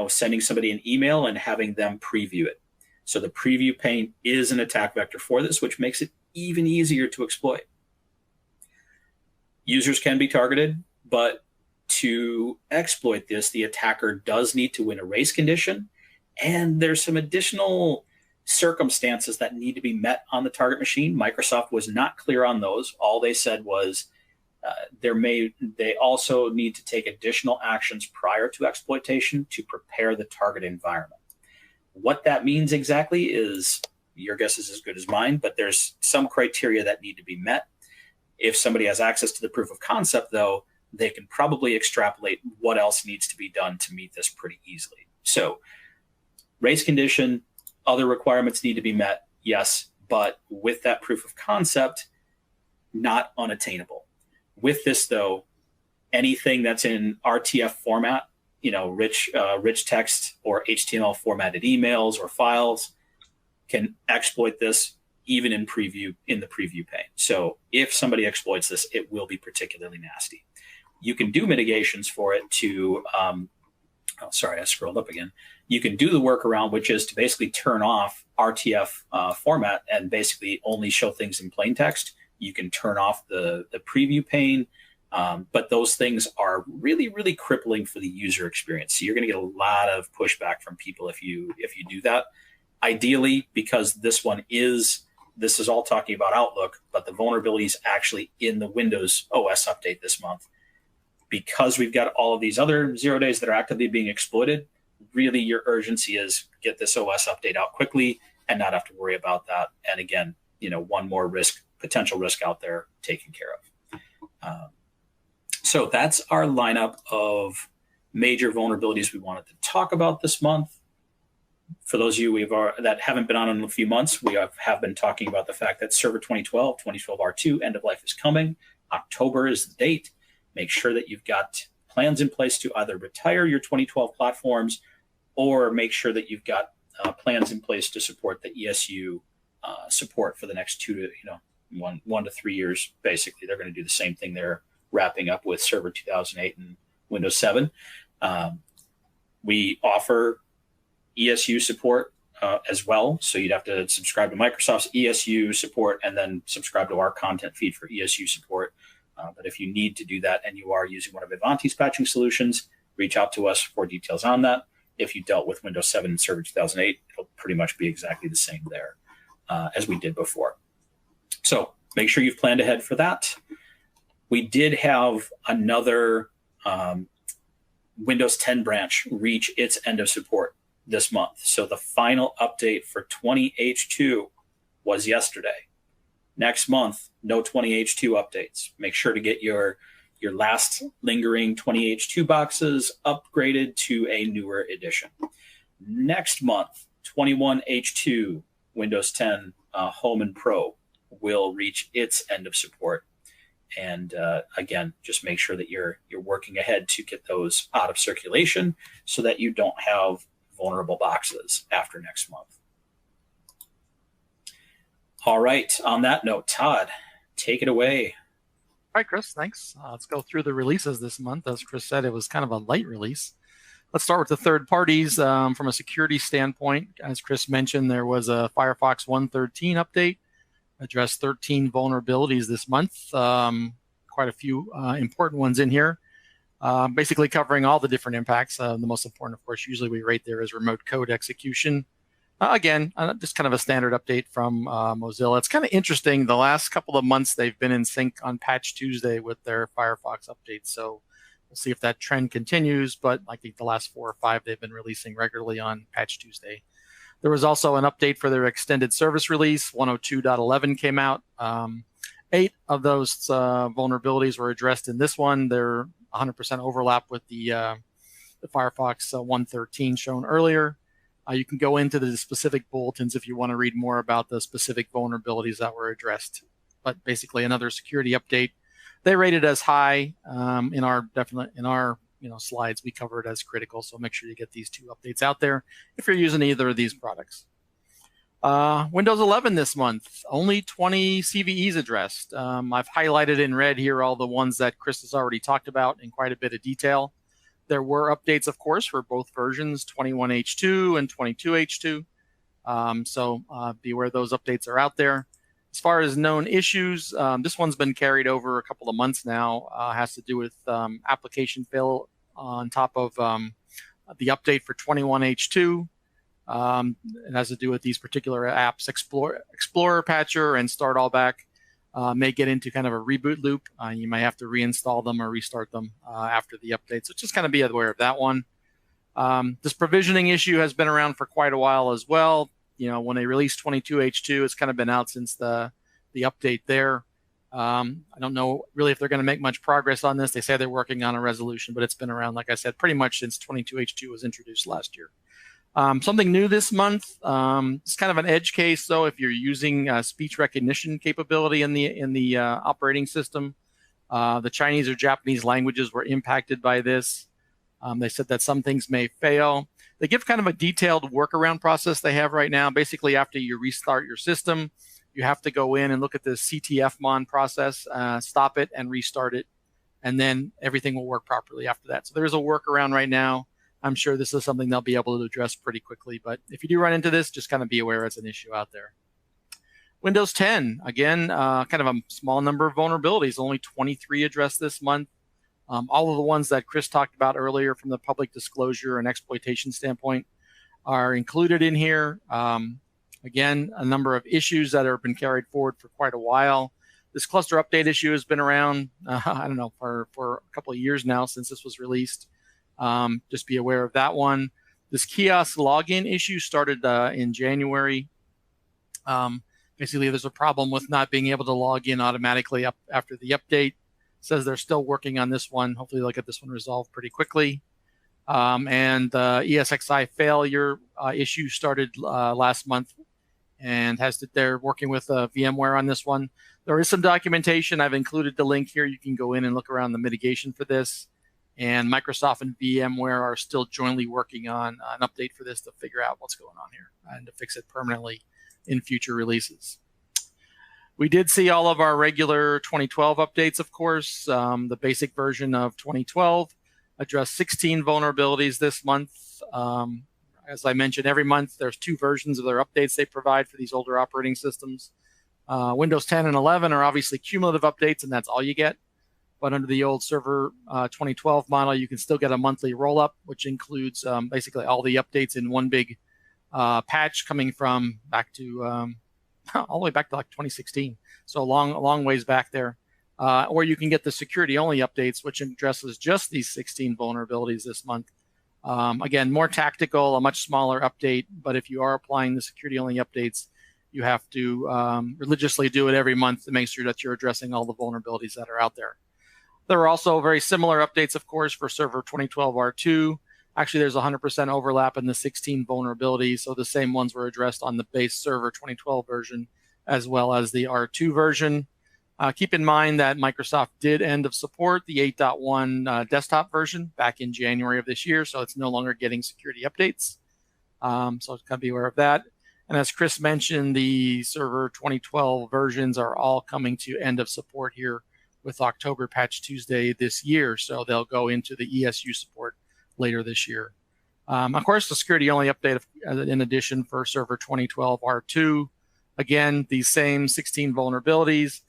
sending somebody an email and having them preview it. So the preview pane is an attack vector for this, which makes it even easier to exploit. Users can be targeted, but to exploit this, the attacker does need to win a race condition, and there's some additional circumstances that need to be met on the target machine. Microsoft was not clear on those. All they said was they also need to take additional actions prior to exploitation to prepare the target environment. What that means exactly is your guess is as good as mine, but there's some criteria that need to be met. If somebody has access to the proof of concept, though, they can probably extrapolate what else needs to be done to meet this pretty easily. So race condition, other requirements need to be met, yes, but with that proof of concept, not unattainable. With this, though, anything that's in RTF format, rich text or HTML formatted emails or files can exploit this even in the preview pane. So if somebody exploits this, it will be particularly nasty. You can do mitigations for it to, I scrolled up again. You can do the workaround, which is to basically turn off RTF format and basically only show things in plain text. You can turn off the preview pane, but those things are really, really crippling for the user experience. So you're going to get a lot of pushback from people if you do that. Ideally, because this is all talking about Outlook, but the vulnerability is actually in the Windows OS update this month. Because we've got all of these other 0 days that are actively being exploited, really your urgency is get this OS update out quickly and not have to worry about that. And again, one more potential risk out there taken care of. So that's our lineup of major vulnerabilities we wanted to talk about this month. For those of you that haven't been on in a few months, we have been talking about the fact that Server 2012 R2 end of life is coming. October is the date. Make sure that you've got plans in place to either retire your 2012 platforms or make sure that you've got plans in place to support the ESU support for the next 1 to 3 years. Basically, they're going to do the same thing they're wrapping up with Server 2008 and Windows 7. We offer ESU support as well. So you'd have to subscribe to Microsoft's ESU support and then subscribe to our content feed for ESU support. But if you need to do that and you are using one of Ivanti's patching solutions, reach out to us for details on that. If you dealt with Windows 7 and Server 2008, it'll pretty much be exactly the same there as we did before. So make sure you've planned ahead for that. We did have another Windows 10 branch reach its end of support this month. So the final update for 20H2 was yesterday. Next month, no 20H2 updates. Make sure to get your last lingering 20H2 boxes upgraded to a newer edition. Next month, 21H2 Windows 10 Home and Pro will reach its end of support. And again, just make sure that you're working ahead to get those out of circulation so that you don't have vulnerable boxes after next month. All right. On that note, Todd, take it away. All right, Chris, thanks. Let's go through the releases this month. As Chris said, it was kind of a light release. Let's start with the third parties. From a security standpoint, as Chris mentioned, there was a Firefox 113 update, addressed 13 vulnerabilities this month. Quite a few important ones in here. Basically covering all the different impacts. The most important, of course, usually we rate there is remote code execution. Again, just kind of a standard update from Mozilla. It's kind of interesting. The last couple of months, they've been in sync on Patch Tuesday with their Firefox updates. So we'll see if that trend continues. But I think the last 4 or 5, they've been releasing regularly on Patch Tuesday. There was also an update for their extended service release. 102.11 came out. 8 of those vulnerabilities were addressed in this one. They're 100% overlap with the Firefox 113 shown earlier. You can go into the specific bulletins if you want to read more about the specific vulnerabilities that were addressed. But basically, another security update. They rated as high in our slides. We cover it as critical, so make sure you get these 2 updates out there if you're using either of these products. Windows 11 this month, only 20 CVEs addressed. I've highlighted in red here all the ones that Chris has already talked about in quite a bit of detail. There were updates, of course, for both versions, 21H2 and 22H2. So be aware those updates are out there. As far as known issues, this one's been carried over a couple of months now. Has to do with application fail on top of the update for 21H2. It has to do with these particular apps, Explorer Patcher and Start All Back. May get into kind of a reboot loop. You may have to reinstall them or restart them after the update. So just kind of be aware of that one. This provisioning issue has been around for quite a while as well. When they released 22H2, it's kind of been out since the update there. I don't know really if they're going to make much progress on this. They say they're working on a resolution, but it's been around, like I said, pretty much since 22H2 was introduced last year. Something new this month, it's kind of an edge case, though, if you're using speech recognition capability in the operating system. The Chinese or Japanese languages were impacted by this. They said that some things may fail. They give kind of a detailed workaround process they have right now. Basically, after you restart your system, you have to go in and look at the CTFMON process, stop it, and restart it. And then everything will work properly after that. So there is a workaround right now. I'm sure this is something they'll be able to address pretty quickly. But if you do run into this, just kind of be aware it's an issue out there. Windows 10, again, kind of a small number of vulnerabilities, only 23 addressed this month. All of the ones that Chris talked about earlier from the public disclosure and exploitation standpoint are included in here. Again, a number of issues that have been carried forward for quite a while. This cluster update issue has been around, I don't know, for a couple of years now since this was released. Just be aware of that one. This kiosk login issue started in January. Basically, there's a problem with not being able to log in automatically up after the update. It says they're still working on this one. Hopefully, they'll get this one resolved pretty quickly. And the ESXi failure issue started last month, and they're working with VMware on this one. There is some documentation. I've included the link here. You can go in and look around the mitigation for this. And Microsoft and VMware are still jointly working on an update for this to figure out what's going on here and to fix it permanently in future releases. We did see all of our regular 2012 updates, of course. The basic version of 2012 addressed 16 vulnerabilities this month. As I mentioned, every month there's 2 versions of their updates they provide for these older operating systems. Windows 10 and 11 are obviously cumulative updates, and that's all you get. But under the old Server 2012 model, you can still get a monthly roll-up, which includes basically all the updates in one big patch coming from back to all the way back to like 2016. So a long ways back there. Or you can get the security-only updates, which addresses just these 16 vulnerabilities this month. Again, more tactical, a much smaller update. But if you are applying the security-only updates, you have to religiously do it every month to make sure that you're addressing all the vulnerabilities that are out there. There are also very similar updates, of course, for Server 2012 R2. Actually, there's 100% overlap in the 16 vulnerabilities, so the same ones were addressed on the base Server 2012 version as well as the R2 version. Keep in mind that Microsoft did end of support the 8.1 desktop version back in January of this year, so it's no longer getting security updates. So gotta be aware of that. And as Chris mentioned, the Server 2012 versions are all coming to end of support here with October Patch Tuesday this year, so they'll go into the ESU support later this year. Of course, the security-only update in addition for Server 2012 R2. Again, these same 16 vulnerabilities,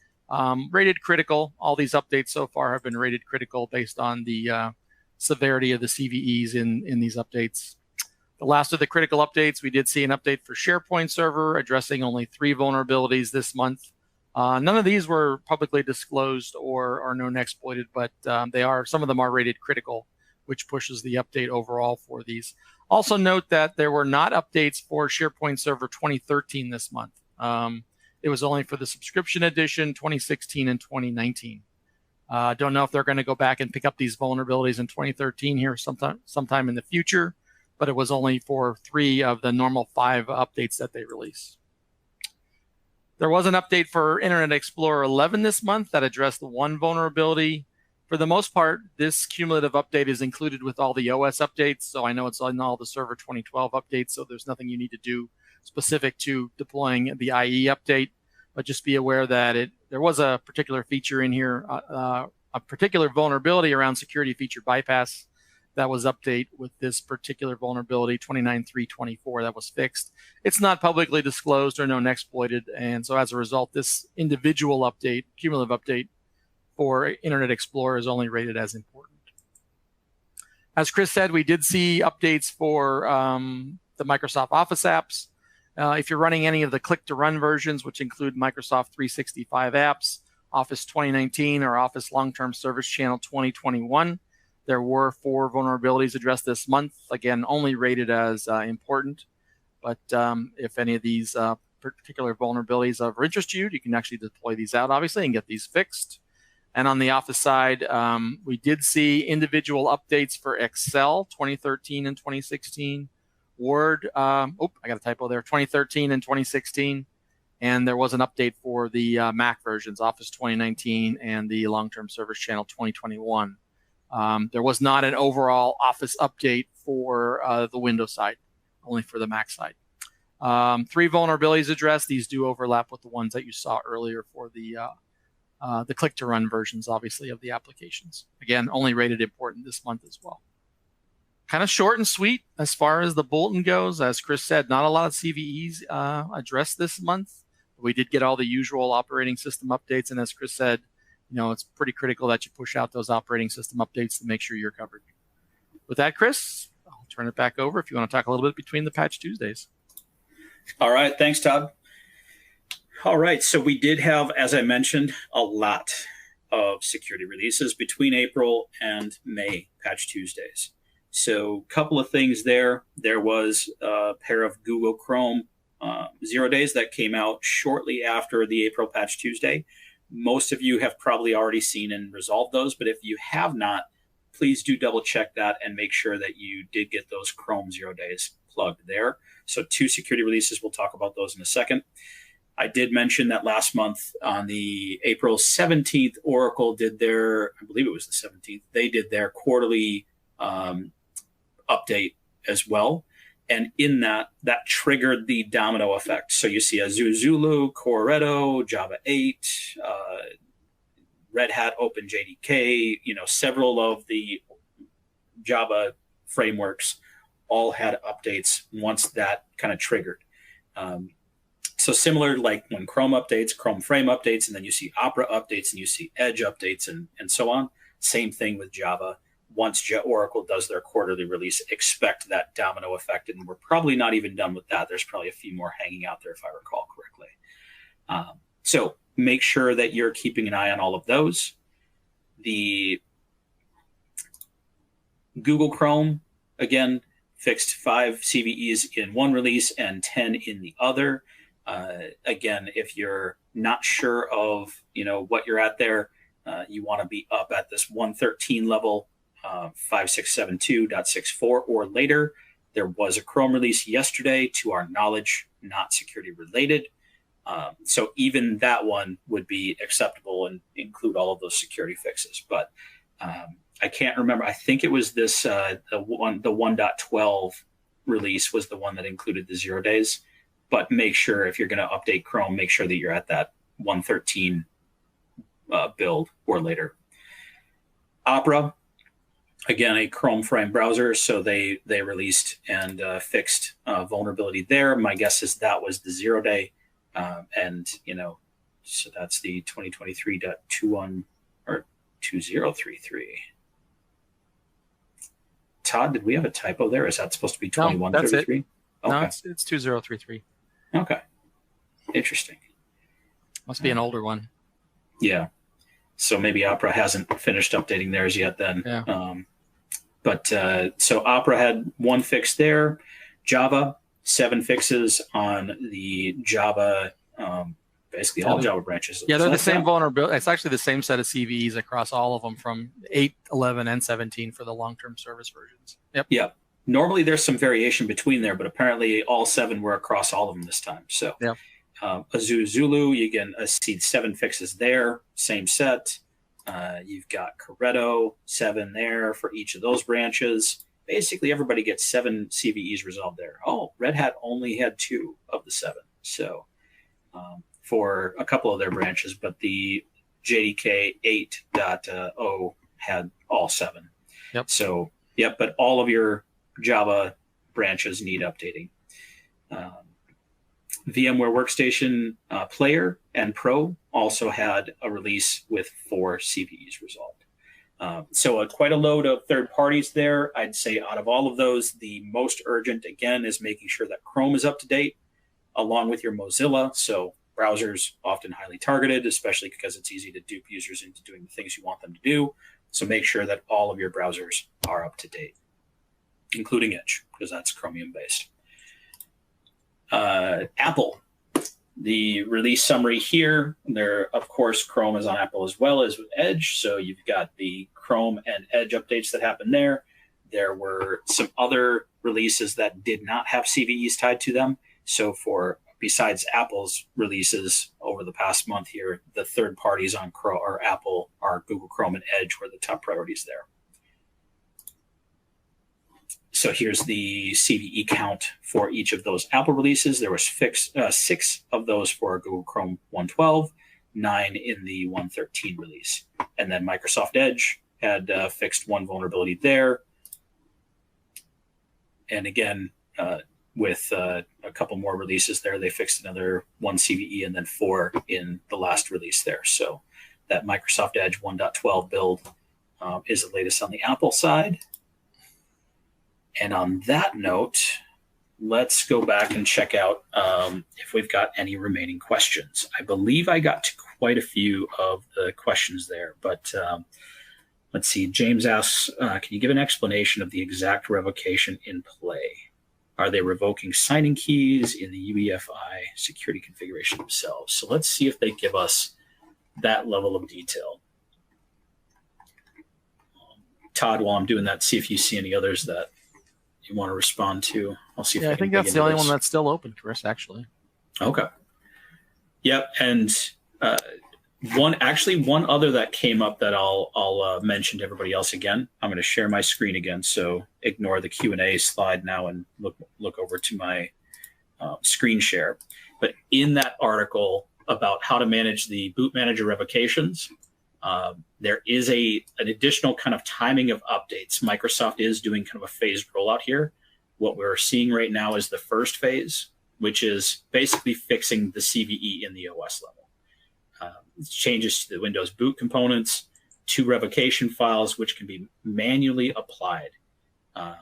rated critical. All these updates so far have been rated critical based on the severity of the CVEs in these updates. The last of the critical updates, we did see an update for SharePoint Server addressing only 3 vulnerabilities this month. None of these were publicly disclosed or are known exploited, but some of them are rated critical, which pushes the update overall for these. Also note that there were not updates for SharePoint Server 2013 this month. It was only for the subscription edition 2016 and 2019. Don't know if they're going to go back and pick up these vulnerabilities in 2013 here sometime in the future, but it was only for 3 of the normal 5 updates that they release. There was an update for Internet Explorer 11 this month that addressed the 1 vulnerability. For the most part, this cumulative update is included with all the OS updates, so I know it's on all the Server 2012 updates, so there's nothing you need to do specific to deploying the IE update, but just be aware that there was a particular feature in here, a particular vulnerability around security feature bypass that was update with this particular vulnerability, 29.3.24, that was fixed. It's not publicly disclosed or known exploited, and so as a result, this individual update, cumulative update for Internet Explorer is only rated as important. As Chris said, we did see updates for the Microsoft Office apps. If you're running any of the click-to-run versions, which include Microsoft 365 apps, Office 2019, or Office Long-Term Service Channel 2021, there were 4 vulnerabilities addressed this month. Again, only rated as important. But if any of these particular vulnerabilities are of interest to you, you can actually deploy these out, obviously, and get these fixed. And on the Office side, we did see individual updates for Excel 2013 and 2016. Word, I got a typo there, 2013 and 2016. And there was an update for the Mac versions, Office 2019 and the Long-Term Service Channel 2021. There was not an overall Office update for the Windows side, only for the Mac side. 3 vulnerabilities addressed. These do overlap with the ones that you saw earlier for the click-to-run versions, obviously, of the applications. Again, only rated important this month as well. Kind of short and sweet as far as the bulletin goes. As Chris said, not a lot of CVEs addressed this month. We did get all the usual operating system updates, and as Chris said, it's pretty critical that you push out those operating system updates to make sure you're covered. With that, Chris, I'll turn it back over if you want to talk a little bit between the Patch Tuesdays. All right. Thanks, Todd. All right. So we did have, as I mentioned, a lot of security releases between April and May Patch Tuesdays. So a couple of things there. There was a pair of Google Chrome 0 days that came out shortly after the April Patch Tuesday. Most of you have probably already seen and resolved those, but if you have not, please do double check that and make sure that you did get those Chrome 0 days plugged there. So 2 security releases, we'll talk about those in a second. I did mention that last month on the April 17th, Oracle did their, I believe it was the 17th, they did their quarterly update as well. And in that triggered the domino effect. So you see Zulu, Corretto, Java 8, Red Hat, OpenJDK, several of the Java frameworks all had updates once that kind of triggered. So similar, like when Chrome updates, Chrome Frame updates, and then you see Opera updates and you see Edge updates and so on. Same thing with Java. Once Oracle does their quarterly release, expect that domino effect. And we're probably not even done with that. There's probably a few more hanging out there if I recall correctly. So make sure that you're keeping an eye on all of those. The Google Chrome, again, fixed 5 CVEs in one release and 10 in the other. Again, if you're not sure of what you're at there, you want to be up at this 113 level, 5672.64 or later. There was a Chrome release yesterday, to our knowledge, not security related. So even that one would be acceptable and include all of those security fixes. But I can't remember. I think it was this the 1.12 release was the one that included the 0 days. But make sure if you're going to update Chrome, make sure that you're at that 113 build or later. Opera, again, a Chrome frame browser, so they released and fixed vulnerability there. My guess is that was the 0 day, and so that's the 2023.21 or 2033. Todd, did we have a typo there? Is that supposed to be 2133? No, okay. No, it's 2033. Okay, interesting. Must be an older one. Yeah. So maybe Opera hasn't finished updating theirs yet then. Yeah. So Opera had 1 fix there. Java, 7 fixes on the Java, basically all Java branches. Yeah, they're the same vulnerability. It's actually the same set of CVEs across all of them from 8, 11, and 17 for the long-term service versions. Yep. Yeah. Normally there's some variation between there, but apparently all 7 were across all of them this time. So yeah. Zulu, you can see 7 fixes there, same set. You've got Corretto, 7 there for each of those branches. Basically, everybody gets 7 CVEs resolved there. Oh, Red Hat only had 2 of the 7. So for a couple of their branches, but the JDK 8.0 had all 7. Yep. So, yep, but all of your Java branches need updating. VMware Workstation Player and Pro also had a release with 4 CVEs resolved. So quite a load of third parties there. I'd say out of all of those, the most urgent, again, is making sure that Chrome is up to date, along with your Mozilla. So browsers often highly targeted, especially because it's easy to dupe users into doing the things you want them to do. So make sure that all of your browsers are up to date, including Edge, because that's Chromium based. Apple, the release summary here, there, of course, Chrome is on Apple as well as with Edge. So you've got the Chrome and Edge updates that happened there. There were some other releases that did not have CVEs tied to them. So besides Apple's releases over the past month here, the third parties on Chrome or Apple are Google Chrome and Edge were the top priorities there. So here's the CVE count for each of those Apple releases. There was 6 of those for Google Chrome 1.12, 9 in the 1.13 release. And then Microsoft Edge had fixed 1 vulnerability there. And again, with a couple more releases there, they fixed another 1 CVE and then 4 in the last release there. So that Microsoft Edge 1.12 build is the latest on the Apple side. And on that note, let's go back and check out if we've got any remaining questions. I believe I got to quite a few of the questions there, but Let's see. James asks, can you give an explanation of the exact revocation in play? Are they revoking signing keys in the UEFI security configuration themselves? So let's see if they give us that level of detail. Todd, while I'm doing that, see if you see any others that you want to respond to. I'll see if I think that's the only one that's still open, Chris, actually. Okay. Yep. And one other that came up that I'll mention to everybody else again. I'm going to share my screen again, so ignore the Q&A slide now and look over to my screen share. But in that article about how to manage the boot manager revocations, there is an additional kind of timing of updates. Microsoft is doing kind of a phased rollout here. What we're seeing right now is the first phase, which is basically fixing the CVE in the OS level. Changes to the Windows boot components, 2 revocation files, which can be manually applied, a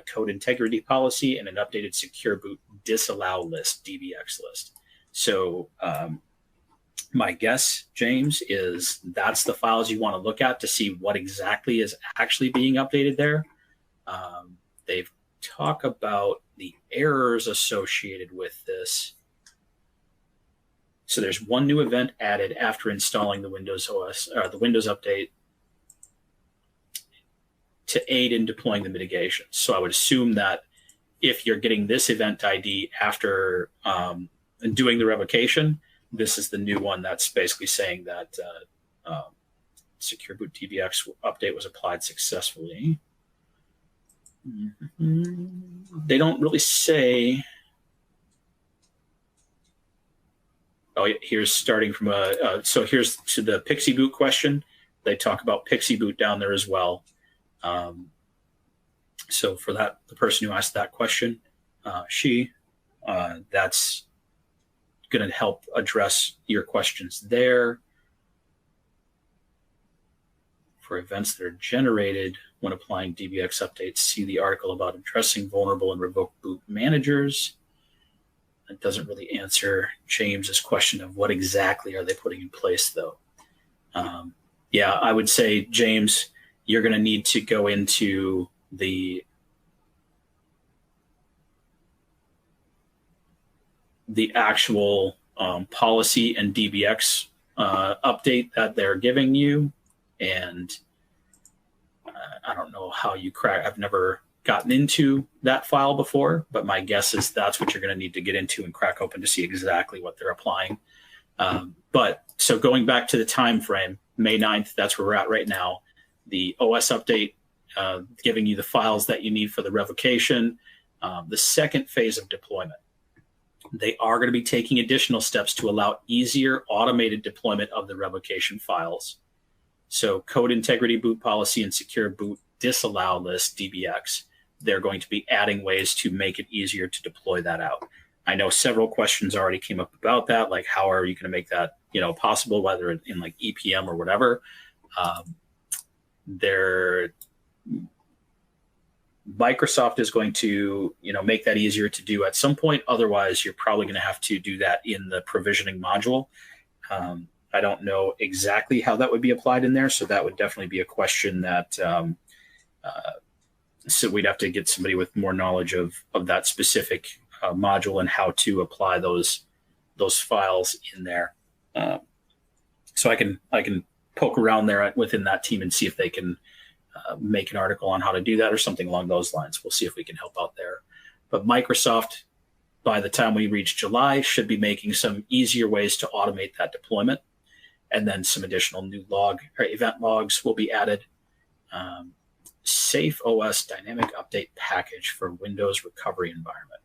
code integrity policy, and an updated secure boot disallow list, DBX list. So my guess, James, is that's the files you want to look at to see what exactly is actually being updated there. They've talked about the errors associated with this. So there's one new event added after installing the Windows OS or the Windows update to aid in deploying the mitigations. So I would assume that if you're getting this event ID after doing the revocation, this is the new one that's basically saying that Secure Boot DBX update was applied successfully. They don't really say. Oh, here's starting from so here's to the Pixie Boot question. They talk about Pixie Boot down there as well. So for that, the person who asked that question, that's going to help address your questions there. For events that are generated when applying DBX updates, see the article about addressing vulnerable and revoked boot managers. That doesn't really answer James's question of what exactly are they putting in place, though. Yeah, I would say, James, you're going to need to go into the actual policy and DBX update that they're giving you. And I don't know how you crack. I've never gotten into that file before, but my guess is that's what you're going to need to get into and crack open to see exactly what they're applying. But so going back to the time frame, May 9th, that's where we're at right now. The OS update giving you the files that you need for the revocation. The second phase of deployment. They are going to be taking additional steps to allow easier automated deployment of the revocation files. So code integrity boot policy and secure boot disallow list, DBX, they're going to be adding ways to make it easier to deploy that out. I know several questions already came up about that, like how are you going to make that possible, whether in like EPM or whatever. Microsoft is going to make that easier to do at some point. Otherwise, you're probably going to have to do that in the provisioning module. I don't know exactly how that would be applied in there, so that would definitely be a question that so we'd have to get somebody with more knowledge of that specific module and how to apply those files in there. So I can poke around there within that team and see if they can make an article on how to do that or something along those lines. We'll see if we can help out there. But Microsoft, by the time we reach July, should be making some easier ways to automate that deployment. And then some additional new event logs will be added. Safe OS dynamic update package for Windows recovery environment.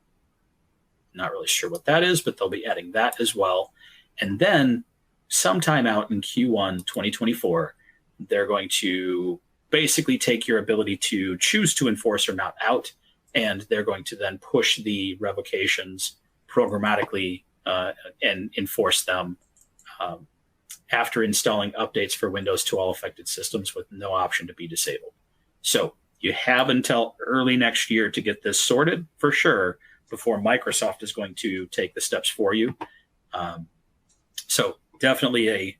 Not really sure what that is, but they'll be adding that as well. And then sometime out in Q1 2024, they're going to basically take your ability to choose to enforce or not out, and they're going to then push the revocations programmatically and enforce them after installing updates for Windows to all affected systems with no option to be disabled. So you have until early next year to get this sorted for sure before Microsoft is going to take the steps for you. So definitely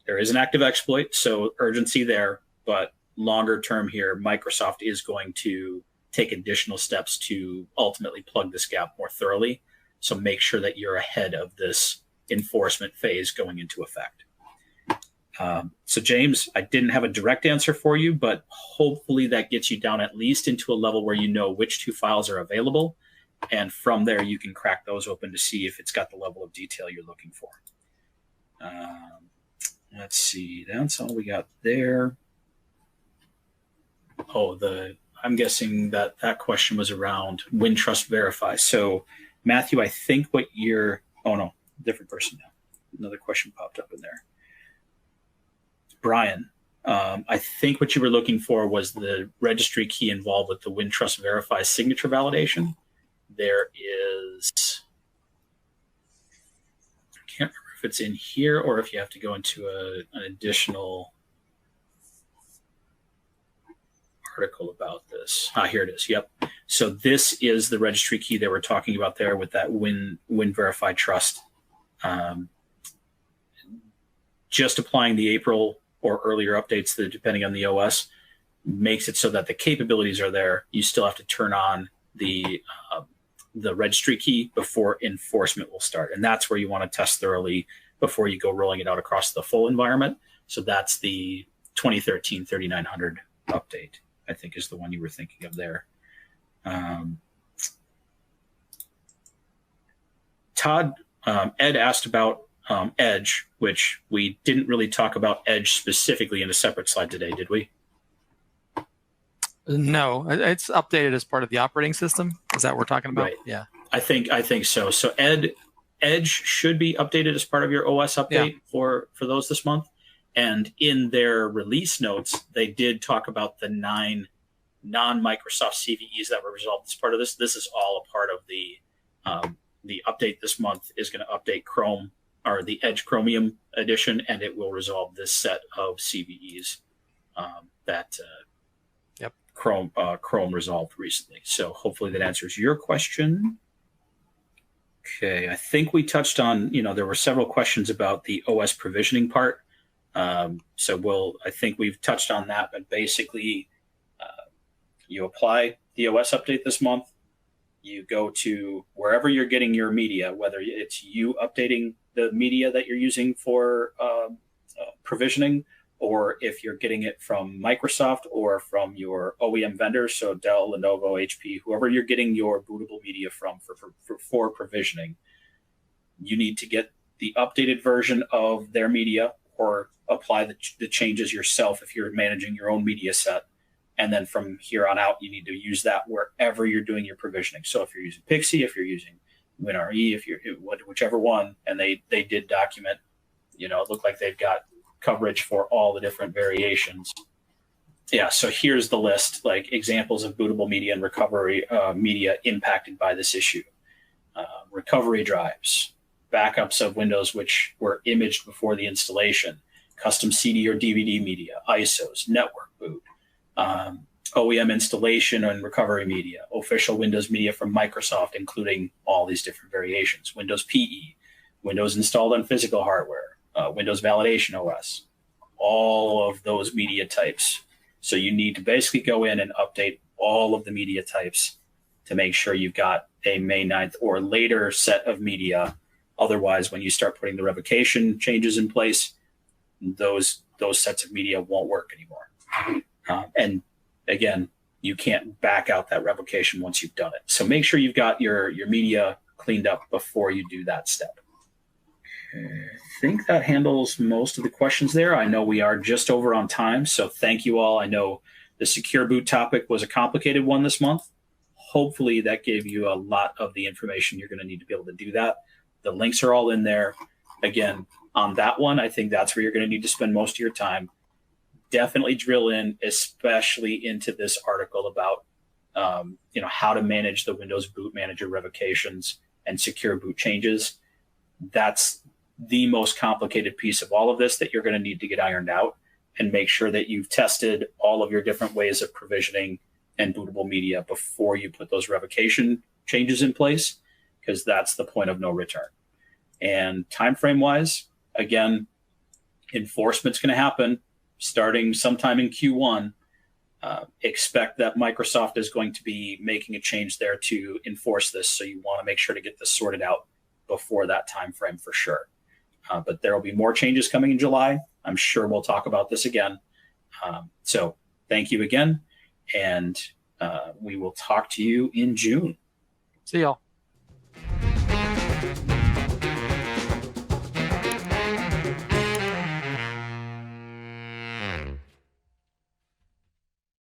there is an active exploit, so urgency there, but longer term here, Microsoft is going to take additional steps to ultimately plug this gap more thoroughly. So make sure that you're ahead of this enforcement phase going into effect. So James, I didn't have a direct answer for you, but hopefully that gets you down at least into a level where you know which 2 files are available. And from there, you can crack those open to see if it's got the level of detail you're looking for. Let's see, that's all we got there. Oh, I'm guessing that question was around Wintrust Verify. So Matthew, I think oh no, different person now. Another question popped up in there. Brian, I think what you were looking for was the registry key involved with the Wintrust Verify signature validation. There is, I can't remember if it's in here or if you have to go into an additional article about this. Here it is. Yep. So this is the registry key that we're talking about there with that Win Verify Trust. Just applying the April or earlier updates, depending on the OS, makes it so that the capabilities are there. You still have to turn on the registry key before enforcement will start. And that's where you want to test thoroughly before you go rolling it out across the full environment. So that's the 2013 3900 update, I think is the one you were thinking of there. Todd, Ed asked about Edge, which we didn't really talk about Edge specifically in a separate slide today, did we? No, it's updated as part of the operating system. Is that what we're talking about? Right. Yeah. I think so. So Edge should be updated as part of your OS update for those this month. And in their release notes, they did talk about the 9 non-Microsoft CVEs that were resolved as part of this. This is all a part of the update this month is going to update Chrome or the Edge Chromium edition, and it will resolve this set of CVEs that Chrome resolved recently. So hopefully that answers your question. Okay, I think we touched on, there were several questions about the OS provisioning part. So I think we've touched on that, but basically you apply the OS update this month, you go to wherever you're getting your media, whether it's you updating the media that you're using for provisioning, or if you're getting it from Microsoft or from your OEM vendors, so Dell, Lenovo, HP, whoever you're getting your bootable media from for provisioning, you need to get the updated version of their media or apply the changes yourself if you're managing your own media set. And then from here on out, you need to use that wherever you're doing your provisioning. So if you're using Pixie, if you're using WinRE, if you're whichever one, and they did document, it looked like they've got coverage for all the different variations. Yeah, so here's the list, like examples of bootable media and recovery media impacted by this issue. Recovery drives, backups of Windows which were imaged before the installation, custom CD or DVD media, ISOs, network boot, OEM installation and recovery media, official Windows media from Microsoft, including all these different variations, Windows PE, Windows installed on physical hardware, Windows Validation OS, all of those media types. So you need to basically go in and update all of the media types to make sure you've got a May 9th or later set of media. Otherwise, when you start putting the revocation changes in place, those sets of media won't work anymore. And again, you can't back out that revocation once you've done it. So make sure you've got your media cleaned up before you do that step. I think that handles most of the questions there. I know we are just over on time, so thank you all. I know the secure boot topic was a complicated one this month. Hopefully that gave you a lot of the information you're going to need to be able to do that. The links are all in there. Again, on that one, I think that's where you're going to need to spend most of your time. Definitely drill in, especially into this article about how to manage the Windows Boot Manager revocations and secure boot changes. That's the most complicated piece of all of this that you're going to need to get ironed out, and make sure that you've tested all of your different ways of provisioning and bootable media before you put those revocation changes in place, because that's the point of no return. And time frame wise, again, enforcement's going to happen starting sometime in Q1, expect that Microsoft is going to be making a change there to enforce this. So you want to make sure to get this sorted out before that time frame for sure. But there will be more changes coming in July. I'm sure we'll talk about this again. So thank you again, and we will talk to you in June. See y'all.